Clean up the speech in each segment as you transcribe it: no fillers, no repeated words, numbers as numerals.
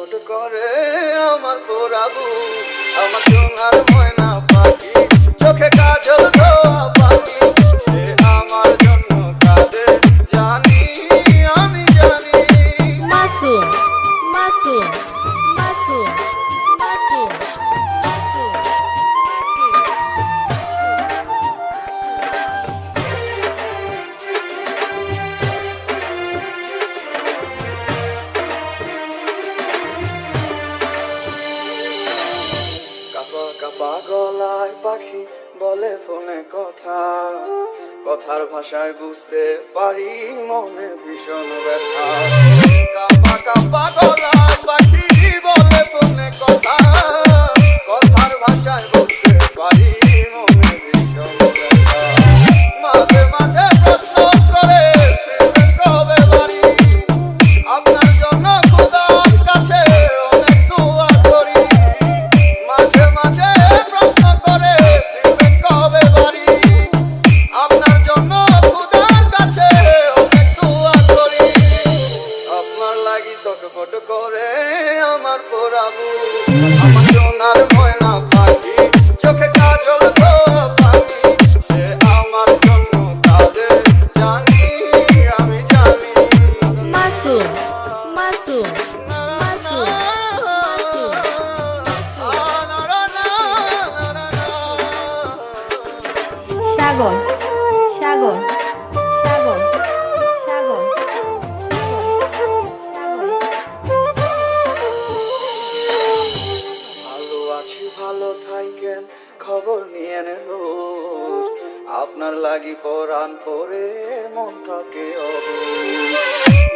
ছটফট করে আমার পোড়াবু, আমার সোনার ময়না পাখি, চোখে কাজল ধোয়া পাখি, সে আমার জন্য কাঁদে জানি, আমি জানি। মাসুম মাসুম মাসুম মাসুম মাসুম। কাপা কাপা গলায় পাখি বলে ফোনে কথা, কথার ভাষায় বুঝতে পারি মনে ভীষণ ব্যথা। কাপা কাপা গলায় পাখি বলে ফোনে কথা, কথার ভাষায় বুঝতে পারি মনে ভীষণ ব্যথা। মাঝে মাঝে প্রশ্ন করে ফিরবেন কবে বাড়ি, আপনার জন্য খোদার কাছে অনেক দোয়া করি। মাঝে মাঝে প্রশ্ন করে ফিরবেন কবে বাড়ি, আপনার জন্য খোদার কাছে অনেক দোয়া করি। আপনার লাগি ছটফট করে আমার পোড়াবু, আমার সোনার ময়না পাখি, চোখে কাজল ধোয়া পাখি, সে আমার জন্য কাঁদে জানি, আমি জানি। মাসুম মাসুম মাসুম মাসুম। সাগর সাগর সাগর সাগর সাগর। ভালো আছি ভালো থাকেন, খবর নিয়ে রোজ, আপনার লাগি পরাণ পরে মন থাকে অবুঝ।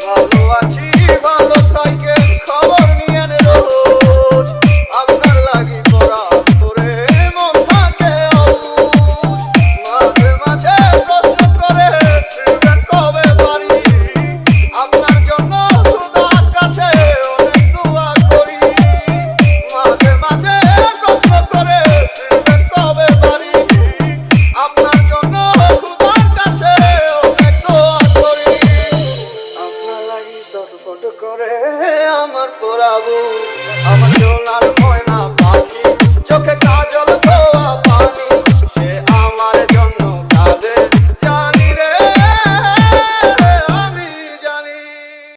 ভালো আছি ভালো